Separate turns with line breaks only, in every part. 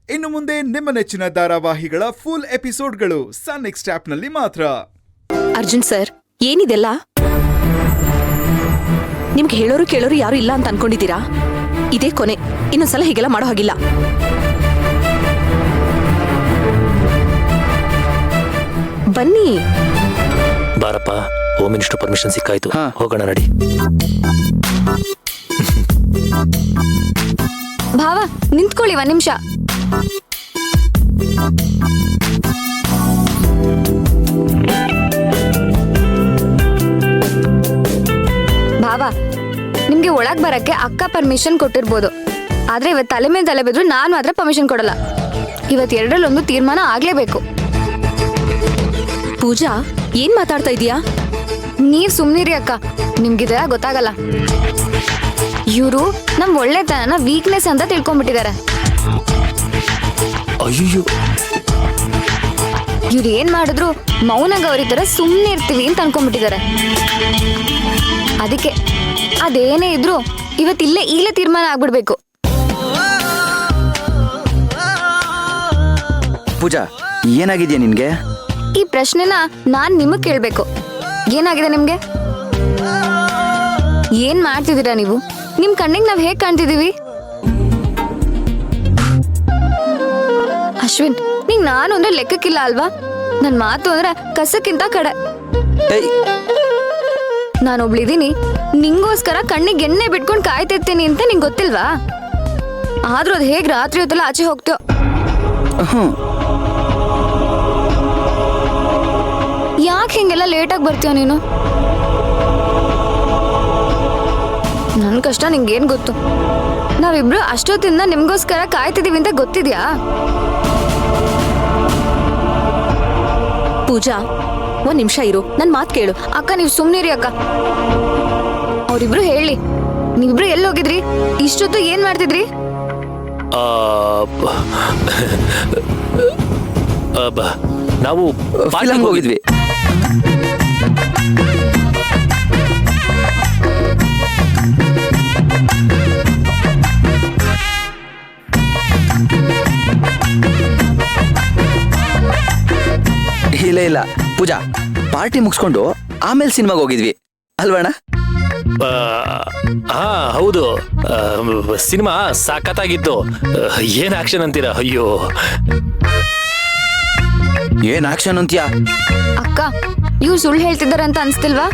ಇನ್ನು ಮುಂದೆ ನಿಮ್ಮ ನೆಚ್ಚಿನ ಧಾರಾವಾಹಿಗಳ ಫುಲ್ ಎಪಿಸೋಡ್ಗಳು ಸನ್ ನೆಕ್ಸ್ಟ್ ಆಪ್ನಲ್ಲಿ ಮಾತ್ರ.
ಅರ್ಜುನ್ ಸರ್, ಏನಿದೆಲ್ಲ? ನಿಮ್ಗೆ ಹೇಳೋರು ಕೇಳೋರು ಯಾರು ಇಲ್ಲ ಅಂತ ಅನ್ಕೊಂಡಿದ್ದೀರಾ? ಇದೇ ಕೊನೆ, ಇನ್ನೊಂದ್ಸಲ ಹೀಗೆಲ್ಲ ಮಾಡೋ ಹಾಗಿಲ್ಲ. ಬನ್ನಿ.
ಬಾರಪ್ಪ, ಹೋಮ್ ಮಿನಿಸ್ಟರ್ ಪರ್ಮಿಷನ್ ಸಿಕ್ಕಾಯ್ತು, ಹೋಗೋಣ ನಡಿ.
ಭಾವ ನಿಂತ್ಕೊಳ್ಳಿ ಒಂದ್ ನಿಮಿಷ. ಭಾವ, ನಿಮ್ಗೆ ಒಳಗ್ ಬರಕ್ಕೆ ಅಕ್ಕ ಪರ್ಮಿಷನ್ ಕೊಟ್ಟಿರ್ಬೋದು, ಆದ್ರೆ ಇವತ್ ತಲೆ ಮೇಲೆ ತಲೆ ಬಿದ್ರು ನಾನ್ ಮಾತ್ರ ಪರ್ಮಿಷನ್ ಕೊಡಲ್ಲ. ಇವತ್ ಎರಡರಲ್ಲೊಂದು ತೀರ್ಮಾನ ಆಗ್ಲೇಬೇಕು.
ಪೂಜಾ, ಏನ್ ಮಾತಾಡ್ತಾ ಇದೀಯಾ?
ನೀವ್ ಸುಮ್ನಿರಿ ಅಕ್ಕ, ನಿಮ್ಗಿದೆಲ್ಲ ಗೊತ್ತಾಗಲ್ಲ. ಇವರು ನಮ್ ಒಳ್ಳೆತನ ವೀಕ್ನೆಸ್ ಅಂತ ತಿಳ್ಕೊಂಡ್ಬಿಟ್ಟಿದ್ದಾರೆ.
ಅಯ್ಯೋ,
ಇವ್ರು ಏನ್ ಮಾಡಿದ್ರು ಮೌನ ಗೌರಿ ತರ ಸುಮ್ನೆ ಇರ್ತೀವಿ ಅಂತ ಅನ್ಕೊಂಡ್ಬಿಟ್ಟಿದ್ದಾರೆ. ಅದಕ್ಕೆ ಅದೇನೇ ಇದ್ರು ಈಗಲೇ ತೀರ್ಮಾನ ಆಗ್ಬಿಡ್ಬೇಕು.
ಪೂಜಾ, ಏನಾಗಿದ್ಯಾ ನಿನ್ಗೆ?
ಈ ಪ್ರಶ್ನೆನ ನಾನ್ ನಿಮಗ್ ಕೇಳ್ಬೇಕು. ಏನಾಗಿದೆ ನಿಮ್ಗೆ? ಏನ್ ಮಾಡ್ತಿದ್ದೀರಾ ನೀವು? ನಿಮ್ ಕಣ್ಣಿಗೆ ನಾವ್ ಹೇಗ್ ಕಾಣ್ತಿದೀವಿ? ಅಶ್ವಿನ್, ನಿಂಗ್ ನಾನು ಅಂದ್ರೆ ಲೆಕ್ಕಕ್ಕಿಲ್ಲ ಅಲ್ವಾ? ನನ್ ಮಾತು ಅಂದ್ರೆ ಕಸಕ್ಕಿಂತ ಕಡೆ. ನಾನೊಬ್ಳಿದೀನಿ, ನಿಂಗೋಸ್ಕರ ಕಣ್ಣಿಗೆ ಎಣ್ಣೆ ಬಿಟ್ಕೊಂಡ್ ಕಾಯ್ತಿರ್ತೀನಿ ಅಂತ ನಿಂಗ್ ಗೊತ್ತಿಲ್ವಾ? ಆದ್ರೂ ಅದ್ ಹೇಗ್ ರಾತ್ರಿ ಹೊತ್ತಲ್ಲ ಆಚೆ ಹೋಗ್ತೇವ್? ಯಾಕೆ ಹಿಂಗೆಲ್ಲ ಲೇಟಾಗಿ ಬರ್ತೀಯ ನೀನು? ನನ್ ಕಷ್ಟ ನಿಂಗೇನ್ ಗೊತ್ತು? ನಾವಿಬ್ರು ಅಷ್ಟೊತ್ತಿಂದ ನಿಮ್ಗೋಸ್ಕರ ಕಾಯ್ತಿದೀವಿ ಅಂತ ಗೊತ್ತಿದ್ಯಾ?
ಪೂಜಾ, ಒಂದ್ ನಿಮಿಷ ಇರು, ನನ್ ಮಾತ್ ಕೇಳು.
ಅಕ್ಕ, ನೀವ್ ಸುಮ್ನಿರಿ ಅಕ್ಕ. ಅವ್ರಿಬ್ರು ಹೇಳಿ, ನೀವಿಬ್ರು ಎಲ್ಲಿ ಹೋಗಿದ್ರಿ? ಇಷ್ಟೊತ್ತು ಏನ್ ಮಾಡ್ತಿದ್ರಿ?
ನಾವು
ಹೋಗಿದ್ವಿ. ಇಲ್ಲ ಪೂಜಾ, ಪಾರ್ಟಿ ಮುಗಿಸ್ಕೊಂಡು ಆಮೇಲೆ ಸಿನಿಮಾಗೆ ಹೋಗಿದ್ವಿ ಅಲ್ವಣ್ಣ?
ಹಾ ಹೌದು, ಸಿನಿಮಾ ಸಾಕತ್ತಾಗಿತ್ತು. ಏನ್ ಆಕ್ಷನ್ ಅಂತೀರಾ? ಅಯ್ಯೋ,
ಏನ್ ಆಕ್ಷನ್ ಅಂತೀಯಾ?
ಅಕ್ಕ, ಇವ್ರು ಸುಳ್ಳು ಹೇಳ್ತಿದ್ದಾರೆ ಅಂತ ಅನ್ಸ್ತಿಲ್ವಾ?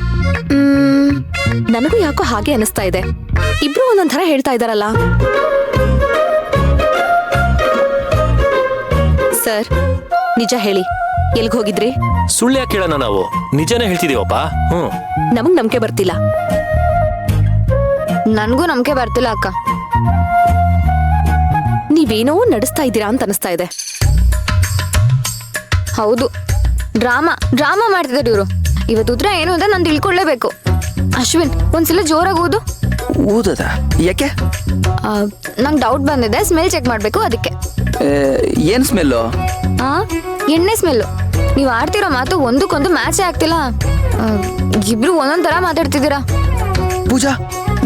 ನನಗೂ ಯಾಕೋ ಹಾಗೆ ಅನಿಸ್ತಾ ಇದೆ. ಇಬ್ರು ಒಂದೊಂಥರ ಹೇಳ್ತಾ ಇದಾರಲ್ಲ. ಸರ್, ನಿಜ ಹೇಳಿ, ಎಲ್ಗ್ ಹೋಗಿದ್ರಿ?
ಸುಳ್ಳು ಯಾಕೆ ಕೇಳೋಣ, ನಾವು ನಿಜನೇ ಹೇಳ್ತಿದೀವಪ್ಪ.
ನಮಗ್ ನಂಬಿಕೆ ಬರ್ತಿಲ್ಲ.
ನನ್ಗೂ ನಂಬಿಕೆ ಬರ್ತಿಲ್ಲ ಅಕ್ಕ.
ನೀವೇನೋ ನಡೆಸ್ತಾ ಇದ್ದೀರಾ ಅಂತ ಅನಿಸ್ತಾ ಇದೆ.
ಹೌದು, ಡ್ರಾಮಾ ಮಾಡ್ತಿದ್ದಾರೆ ಇವರು. ಇವತ್ತು ಉತ್ತರ ಏನು ಅಂತ ನಾನು ತಿಳ್ಕೊಳ್ಳೇಬೇಕು. ಅಶ್ವಿನ್, ಒಂದ್ಸಲ ಜೋರಾಗಿ
ಊದದ ಯಾಕೆ?
ನಂಗೆ ಡೌಟ್ ಬಂದಿದೆ, ಸ್ಮೆಲ್ ಚೆಕ್ ಮಾಡ್ಬೇಕು, ಅದಕ್ಕೆ.
ಏನ್ ಸ್ಮೆಲ್ಲು?
ಎಣ್ಣೆ ಸ್ಮೆಲ್ಲು. ನೀವು ಆಡ್ತಿರೋ ಮಾತು ಒಂದಕ್ಕೊಂದು ಮ್ಯಾಚೇ ಆಗ್ತಿಲ್ಲ. ಇಬ್ರು ಒಂದೊಂದ್ ತರ ಮಾತಾಡ್ತಿದ್ದೀರಾ.
ಪೂಜಾ,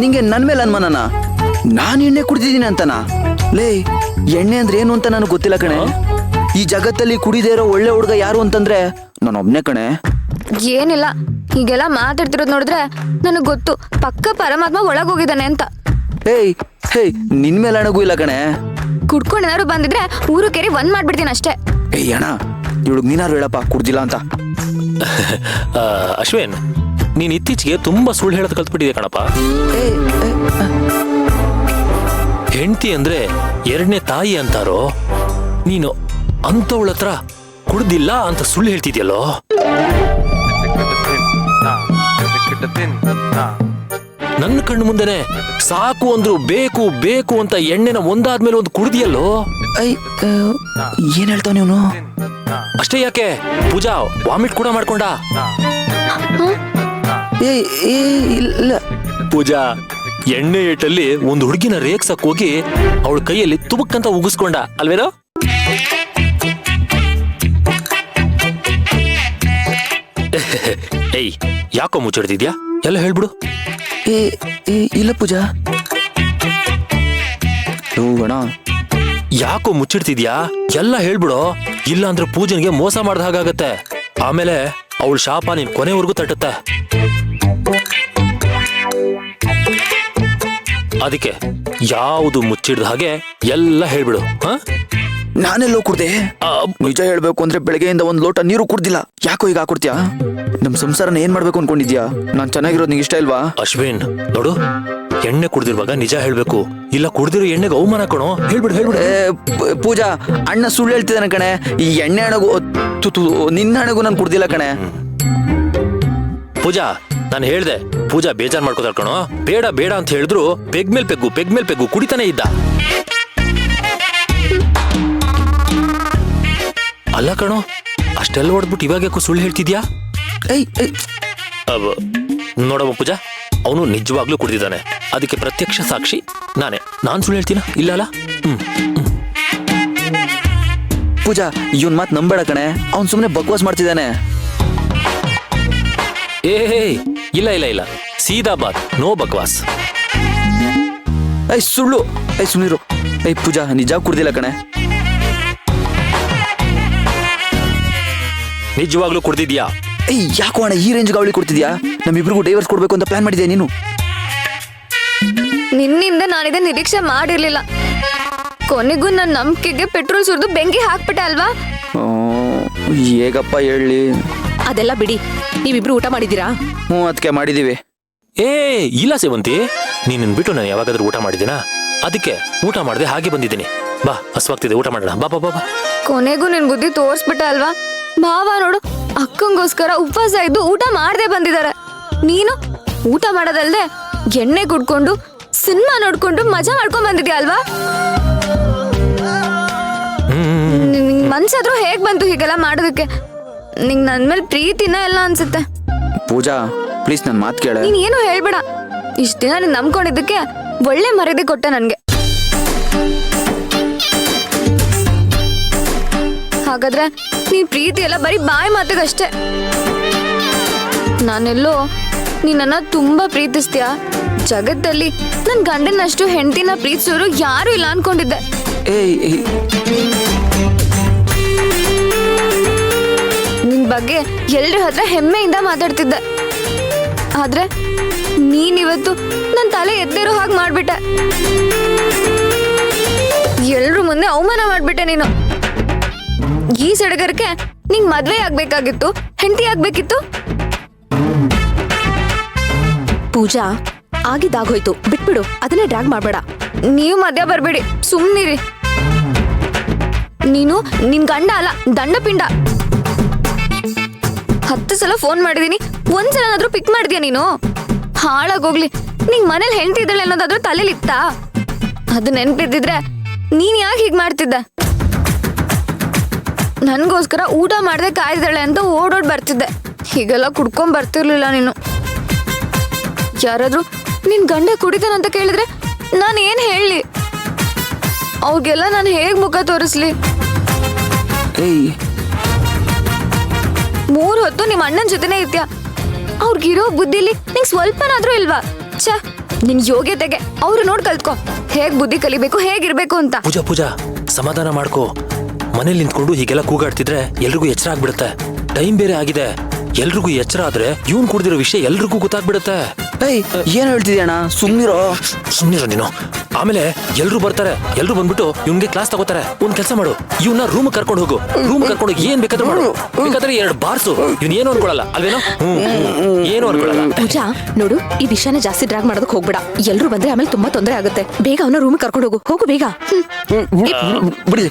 ನಿಂಗೆ ನನ್ ಮೇಲೆ ಅನ್ಮಾನನ? ನಾನ್ ಎಣ್ಣೆ ಕುಡಿದಿದ್ದೀನಿ ಅಂತನಾ? ಲೇ, ಎಣ್ಣೆ ಅಂದ್ರೆ ಏನು ಅಂತ ನನಗೆ ಗೊತ್ತಿಲ್ಲ ಕಣೆ. ಈ ಜಗತ್ತಲ್ಲಿ ಕುಡಿದೇ ಇರೋ ಒಳ್ಳೆ ಹುಡುಗ ಯಾರು ಅಂತಂದ್ರೆ ನಾನು ಒಬ್ನೇ ಕಣೆ.
ಏನಿಲ್ಲ, ಹೀಗೆಲ್ಲ ಮಾತಾಡ್ತಿರೋದ್ ನೋಡಿದ್ರೆ ನನಗ್ ಗೊತ್ತು, ಪಕ್ಕ ಪರಮಾತ್ಮ ಒಳಗೋಗಿದ್ದಾನೆ ಅಂತ.
ನಿನ್ ಮೇಲೆ ಅಣಗೂ ಇಲ್ಲ ಕಣೆ.
ಕುಡ್ಕೊಂಡು ಏನಾದ್ರು ಬಂದಿದ್ರೆ ಊರು ಕೆರಿ ಒಂದ್ ಮಾಡ್ಬಿಡ್ತೀನಿ ಅಷ್ಟೇ.
ಅಣ್ಣ, ಇವಳಿಗೆ ನೀನಾರು ಹೇಳಪ್ಪ ಕುಡ್ದಿಲ್ಲ ಅಂತ.
ಅಶ್ವಿನ್, ನೀನ್ ಇತ್ತೀಚೆಗೆ ತುಂಬಾ ಸುಳ್ಳು ಹೇಳೋದು ಕಲ್ತ್ಬಿಟ್ಟಿದೆ ಕಣಪ್ಪ. ಹೆಂಡತಿ ಅಂದ್ರೆ ಎರಡನೇ ತಾಯಿ ಅಂತಾರೋ, ನೀನು ಅಂತವಳ ಹತ್ರ ಕುಡ್ದಿಲ್ಲ ಅಂತ ಸುಳ್ಳು ಹೇಳ್ತಿದ್ಯಲ್ಲೋ. ನನ್ನ ಕಣ್ಣು ಮುಂದೆನೆ ಸಾಕು ಅಂದ್ರು ಬೇಕು ಬೇಕು ಅಂತ ಎಣ್ಣೆನ ಒಂದಾದ್ಮೇಲೆ ಒಂದು ಕುಡ್ದಿಯಲ್ಲೋ.
ಏನ್ ಹೇಳ್ತಾವ ನೀನು?
ಅಷ್ಟೇ ಯಾಕೆ, ಪೂಜಾ ವಾಮಿಟ್ ಕೂಡ ಮಾಡ್ಕೊಂಡ?
ಇಲ್ಲ
ಪೂಜಾ, ಎಣ್ಣೆ ಏಟಲ್ಲಿ ಒಂದು ಹುಡುಗಿನ ರೇಗ್ಸಕ್ ಹೋಗಿ ಅವಳ ಕೈಯಲ್ಲಿ ತುಬಕ್ಕಂತ ಉಗಿಸ್ಕೊಂಡ ಅಲ್ವೇನೋ? ಏಯ್, ಯಾಕೋ ಮುಚ್ಚಿಡ್ತಿದ್ಯಾ? ಎಲ್ಲ ಹೇಳ್ಬಿಡು.
ಇಲ್ಲ ಪೂಜಾ, ಅಣ್ಣ,
ಯಾಕೋ ಮುಚ್ಚಿಡ್ತಿದ್ಯಾ? ಎಲ್ಲ ಹೇಳ್ಬಿಡು, ಇಲ್ಲ ಅಂದ್ರೆ ಪೂಜನ್ಗೆ ಮೋಸ ಮಾಡ್ದ ಹಾಗಾಗತ್ತೆ. ಆಮೇಲೆ ಅವಳ ಶಾಪ ನೀನ್ ಕೊನೆವರೆಗೂ ತಟ್ಟುತ್ತೆ. ಅದಕ್ಕೆ ಯಾವುದು ಮುಚ್ಚಿಡ್ದ ಹಾಗೆ ಎಲ್ಲ ಹೇಳ್ಬಿಡು. ಹ?
ನಾನೆಲ್ಲೋ ಕುಡ್ದೆ? ನಿಜ ಹೇಳ್ಬೇಕು ಅಂದ್ರೆ ಬೆಳಗ್ಗೆಯಿಂದ ಒಂದ್ ಲೋಟ ನೀರು ಕುಡ್ದಿಲ್ಲ. ಯಾಕೋ ಈಗ ಹಾಕೊಡ್ತೀಯಾ? ನಮ್ ಸಂಸಾರನ ಏನ್ ಮಾಡ್ಬೇಕು ಅನ್ಕೊಂಡಿದ್ಯಾ? ನಾನ್ ಚೆನ್ನಾಗಿರೋದ್ ನಿಂಗೆ ಇಷ್ಟ ಇಲ್ವಾ?
ಅಶ್ವಿನ್ ನೋಡು, ಎಣ್ಣೆ ಕುಡ್ದಿರುವಾಗ ನಿಜ ಹೇಳ್ಬೇಕು, ಇಲ್ಲ ಕುಡ್ದಿರೋ ಎಣ್ಣೆಗೆ ಅವಮಾನ ಕಣೋ. ಹೇಳ್ಬಿಡು ಹೇಳ್ಬಿಡು.
ಪೂಜಾ, ಅಣ್ಣ ಸುಳ್ಳು ಹೇಳ್ತಿದ್ದಾನೆ ಕಣೆ. ಈ ಎಣ್ಣೆ ಹಣಗು ನಿನ್ನ ಹಣಗು ನಾನು ಕುಡ್ದಿಲ್ಲ ಕಣೆ.
ಪೂಜಾ, ನಾನು ಹೇಳ್ದೆ, ಪೂಜಾ ಬೇಜಾರ್ ಮಾಡ್ಕೋತಾರ ಕಣೋ. ಬೇಡ ಬೇಡ ಅಂತ ಹೇಳಿದ್ರು ಪೆಗ್ ಮೇಲ್ ಪೆಗ್ಗು ಕುಡಿತಾನೆ ಇದ್ದ. ಅಲ್ಲ ಕಣೋ, ಅಷ್ಟೆಲ್ಲ ಹೊಡೆದ್ಬಿಟ್ಟು ಇವಾಗ ಯಾಕೋ ಸುಳ್ಳು ಹೇಳ್ತಿದ್ಯಾ? ನೋಡಮ್ಮ ಪೂಜಾ, ಅವನು ನಿಜವಾಗ್ಲೂ ಕುಡಿದಿದ್ದಾನೆ. ಅದಕ್ಕೆ ಪ್ರತ್ಯಕ್ಷ ಸಾಕ್ಷಿ ನಾನೇ. ನಾನ್ ಸುಳ್ಳು ಹೇಳ್ತೀನ? ಇಲ್ಲ ಅಲ್ಲ?
ಪೂಜಾ, ಇವನ್ ಮಾತ್ ನಂಬೇಡ ಕಣೆ. ಅವ್ನ್ ಸುಮ್ನೆ ಬಕ್ವಾಸ್ ಮಾಡ್ತಿದ್ದಾನೆ.
ಏ ಇಲ್ಲ ಇಲ್ಲ ಇಲ್ಲ, ಸೀದಾ ಬಾತ್, ನೋ ಬಕ್ವಾಸ್.
ಸುಳ್ಳು. ಸುಮ್ನಿರು. ಪೂಜಾ, ನಿಜ ಕುಡ್ದಿಲ್ಲ ಕಣೆ.
ನಿಜವಾಗ್ಲೂ ಕುಡ್ದಿದ್ಯಾ?
ಯಾಕೋ ಅಣ್ಣ ಈ ರೇಂಜ್ ಅವಳಿ ಕೊಡ್ತಿದ್ಯಾ? ನಮ್ಮಿಬ್ರಿಗೂ ಡೈವರ್ಸ್ ಕೊಡ್ಬೇಕು ಅಂತ ಪ್ಲಾನ್ ಮಾಡಿದ್ಯಾ ನೀನು?
ನಿನ್ನಿಂದ ನಾನಿದೆ ನಿರೀಕ್ಷೆ ಮಾಡಿರ್ಲಿಲ್ಲ. ಕೊನೆಗೂ ನನ್ನ ನಂಬಿಕೆಗೆ ಪೆಟ್ರೋಲ್ ಸುರಿದು ಬೆಂಕಿ ಹಾಕ್ಬಿಟ್ಟೆ ಅಲ್ವಾ?
ಹೇಗಪ್ಪ ಹೇಳಿ?
ಅದೆಲ್ಲ ಬಿಡಿ, ನೀವಿಬ್ರು ಊಟ ಮಾಡಿದ್ದೀರಾ?
ಅದಕ್ಕೆ ಮಾಡಿದೀವಿ.
ಇಲ್ಲ ಸೇವಂತಿ, ನೀನ್ ಬಿಟ್ಟು ನಾನು ಯಾವಾಗಾದ್ರೂ ಊಟ ಮಾಡಿದ್ದೀನಾ? ಅದಕ್ಕೆ ಊಟ ಮಾಡದೆ ಹಾಗೆ ಬಂದಿದ್ದೀನಿ. ಬಾ, ಹಸ್ವಾಗ್ತಿದೆ, ಊಟ ಮಾಡೋಣ. ಬಾ ಬಾ ಬಾ.
ಕೊನೆಗೂ ನಿನ್ ಬುದ್ಧಿ ತೋರ್ಸ್ಬಿಟ್ಟೆ ಅಲ್ವಾ? ಭಾವ ನೋಡು, ಅಕ್ಕಂಗೋಸ್ಕರ ಉಪವಾಸ ಇದ್ದು ಊಟ ಮಾಡದೆ ಬಂದಿದ್ದಾರೆ. ನೀನು ಊಟ ಮಾಡೋದಲ್ದೆ ಎಣ್ಣೆ ಕುಡ್ಕೊಂಡು ಸಿನಿಮಾ ನೋಡ್ಕೊಂಡು ಮಜಾ ಮಾಡ್ಕೊಂಡ್ ಬಂದಿದ್ಯಾ ಅಲ್ವಾ? ಮನ್ಸಾದ್ರೂ ಹೇಗ್ ಬಂತು ಹೀಗೆಲ್ಲ ಮಾಡೋದಕ್ಕೆ? ನಿಂಗ್ ನನ್ ಮೇಲೆ ಪ್ರೀತಿನ ಎಲ್ಲ ಅನ್ಸುತ್ತೆ.
ಪೂಜಾ, ಪ್ಲೀಸ್ ನನ್ ಮಾತ್ ಕೇಳ.
ನೀನ್ ಏನು ಹೇಳ್ಬೇಡ. ಇಷ್ಟ ದಿನ ನೀನ್ ನಂಬ್ಕೊಂಡಿದ್ದಕ್ಕೆ ಒಳ್ಳೆ ಮರ್ಯಾದೆ ಕೊಟ್ಟೆ ನನ್ಗೆ. ಹಾಗಾದ್ರೆ ನೀನ್ ಪ್ರೀತಿ ಎಲ್ಲ ಬರೀ ಬಾಯಿ ಮಾತಿಗಷ್ಟೇ. ನಾನೆಲ್ಲೋ ನೀನನ್ನ ತುಂಬಾ ಪ್ರೀತಿಸ್ತೀಯ. ಜಗತ್ತಲ್ಲಿ ನನ್ ಗಂಡನಷ್ಟು ಹೆಂಡತಿನ ಪ್ರೀತಿಸೋರು ಯಾರು ಇಲ್ಲ ಅನ್ಕೊಂಡಿದ್ದೆ. ನಿನ್ ಬಗ್ಗೆ ಎಲ್ರ ಹತ್ರ ಹೆಮ್ಮೆಯಿಂದ ಮಾತಾಡ್ತಿದ್ದೆ. ಆದ್ರೆ ನೀನಿವತ್ತು ನನ್ ತಲೆ ಎದ್ದೇರೋ ಹಾಗೆ ಮಾಡ್ಬಿಟ್ಟೆ. ಎಲ್ರ ಮುಂದೆ ಅವಮಾನ ಮಾಡ್ಬಿಟ್ಟೆ ನೀನು. ಈ ಸಡಗರಕ್ಕೆ ನಿಂಗ್ ಮದ್ವೆ ಆಗ್ಬೇಕಾಗಿತ್ತು, ಹೆಂಡತಿ ಆಗ್ಬೇಕಿತ್ತು.
ಪೂಜಾ, ಆಗಿದ್ದಾಗೋಯ್ತು, ಬಿಟ್ಬಿಡು. ಅದನ್ನೇ ಡ್ರ್ಯಾಗ್ ಮಾಡ್ಬೇಡ.
ನೀವು ಮಧ್ಯ ಬರ್ಬೇಡಿ, ಸುಮ್ನಿರಿ. ನೀನು ನಿನ್ ಗಂಡ ಅಲ್ಲ, ದಂಡಪಿಂಡ. 10 ಸಲ ಫೋನ್ ಮಾಡಿದೀನಿ, ಒಂದ್ಸಲನಾದ್ರೂ ಪಿಕ್ ಮಾಡಿದ್ಯಾ ನೀನು? ಹಾಳಾಗೋಗ್ಲಿ, ನಿಂಗ್ ಮನೇಲಿ ಹೆಂಡತಿ ಇದ್ದಾಳೆ ಅನ್ನೋದಾದ್ರೂ ತಲೆಲಿತ್ತಾ? ಅದು ನೆನ್ಪಿದ್ದಿದ್ರೆ ನೀನ್ ಯಾಕೆ ಹೀಗ್ ಮಾಡ್ತಿದ್ದ? ನನ್ಗೋಸ್ಕರ ಊಟ ಮಾಡ್ದೆ ಕಾಯ್ದಾಳೆ ಅಂತ ಓಡೋಡ್ ಬರ್ತಿದ್ದೆ. ಹೀಗೆಲ್ಲ ಕುಡ್ಕೊಂಡ್ ಬರ್ತಿರ್ಲಿಲ್ಲ ನೀನು. ಯಾರಾದ್ರೂ ನಿನ್ ಗಂಡ ಕುಡಿತಾನಂತ ಕೇಳಿದ್ರೆ ನಾನು ಏನ್ ಹೇಳಿ? ಅವ್ರಿಗೆಲ್ಲ ನಾನು ಹೇಗ್ ಮುಖ ತೋರಿಸ್ಲಿ? 3 ಹೊತ್ತು ನಿಮ್ಮ ಅಣ್ಣನ ಜೊತೆನೇ ಇರ್ತೀಯ. ಅವ್ರಿಗಿರೋ ಬುದ್ಧಿಲಿ ನಿಂಗೆ ಸ್ವಲ್ಪನಾದ್ರೂ ಇಲ್ವಾ? ಛ, ನಿನ್ ಯೋಗ್ಯತೆಗೆ ಅವ್ರು ನೋಡ್ ಕಲ್ತ್ಕೊ ಹೇಗ್ ಬುದ್ಧಿ ಕಲಿಬೇಕು, ಹೇಗಿರ್ಬೇಕು ಅಂತ.
ಪೂಜಾ ಪೂಜಾ, ಸಮಾಧಾನ ಮಾಡ್ಕೋ. ಮನೇಲಿ ನಿಂತ್ಕೊಂಡು ಹೀಗೆಲ್ಲ ಕೂಗಾಡ್ತಿದ್ರೆ ಎಲ್ರಿಗೂ ಎಚ್ಚರ ಆಗ್ಬಿಡುತ್ತೆ. ಟೈಮ್ ಬೇರೆ ಆಗಿದೆ. ಎಲ್ರಿಗೂ ಎಚ್ಚರ ಆದ್ರೆ ಇವನ್ ಕುಡ್ದಿರೋ ವಿಷಯ ಎಲ್ರಿಗೂ ಗೊತ್ತಾಗ್ಬಿಡುತ್ತೆ.
ಏನ್ ಹೇಳ್ತಿದ್ಯಣ್ಣ? ಸುಮ್ನಿರೋ.
ಸುಮ್ನಿರೋ ನೀನು. ಆಮೇಲೆ ಎಲ್ರು ಬರ್ತಾರೆ. ಎಲ್ರು ಬಂದ್ಬಿಟ್ಟು ಇವ್ನಿಗೆ ಕ್ಲಾಸ್ ತಗೋತಾರೆ. ಒಂದ್ ಕೆಲಸ ಮಾಡು, ಇವನ್ನ ರೂಮ್ ಕರ್ಕೊಂಡು ಹೋಗು. ರೂಮ್ ಕರ್ಕೊಂಡು ಏನ್ ಬೇಕಾದ್ರೂ ಮಾಡು. ಬೇಕಾದ್ರೆ 2 ಬಾರ್ಸು. ಇವ್ನ ಏನು ಅನ್ಕೊಳಲ್ಲ ಅಲ್ವೇನೋ? ಏನು ಅನ್ಕೊಳಲ್ಲ.
ಪೂಜಾ ನೋಡು, ಈ ವಿಷಯನ ಜಾಸ್ತಿ ಡ್ರ್ಯಾಗ್ ಮಾಡೋದಕ್ಕೆ ಹೋಗ್ಬೇಡ. ಎಲ್ರು ಬಂದ್ರೆ ಆಮೇಲೆ ತುಂಬಾ ತೊಂದರೆ ಆಗುತ್ತೆ. ಬೇಗ ಅವನ ರೂಮ್ ಕರ್ಕೊಂಡು ಹೋಗು. ಹೋಗು ಬೇಗ.
ಬಿಡಿ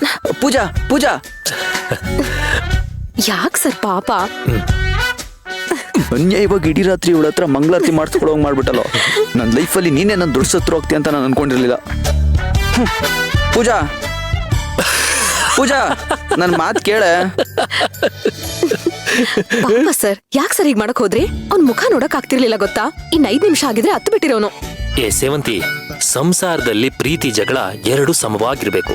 ಪೂಜಾ. ಪೂಜಾ,
ಯಾಕೆ ಸರ್ ಪಾಪ?
ಇವಾಗ ಇಡೀ ರಾತ್ರಿ ಇವಳ ಹತ್ರ ಮಂಗಳಾರತಿ ಮಾಡಿಸ್ಕೊಳೋಂಗ್ ಮಾಡ್ಬಿಟ್ಟಲ್ಲ. ನನ್ನ ಲೈಫಲ್ಲಿ ನೀನೇ ನನ್ನ ದೊಡ್ಡ ಸತ್ರು ಹೋಗ್ತಿ ಅಂತ ನಾನು ಅನ್ಕೊಂಡಿರ್ಲಿಲ್ಲ. ಪೂಜಾ ಪೂಜಾ, ನನ್ನ ಮಾತು ಕೇಳ.
ಪಾಪ ಸರ್, ಯಾಕೆ ಸರ್ ಹೀಗ್ ಮಾಡಕ್ ಹೋದ್ರಿ? ಅವ್ನ್ ಮುಖ ನೋಡಕ್ ಆಗ್ತಿರ್ಲಿಲ್ಲ ಗೊತ್ತಾ? ಇನ್ 5 ನಿಮಿಷ ಆಗಿದ್ರೆ 10 ಬಿಟ್ಟಿರೋನು.
ಸೇವಂತಿ, ಸಂಸಾರದಲ್ಲಿ ಪ್ರೀತಿ ಜಗಳ 2 ಸಮವಾಗಿರ್ಬೇಕು.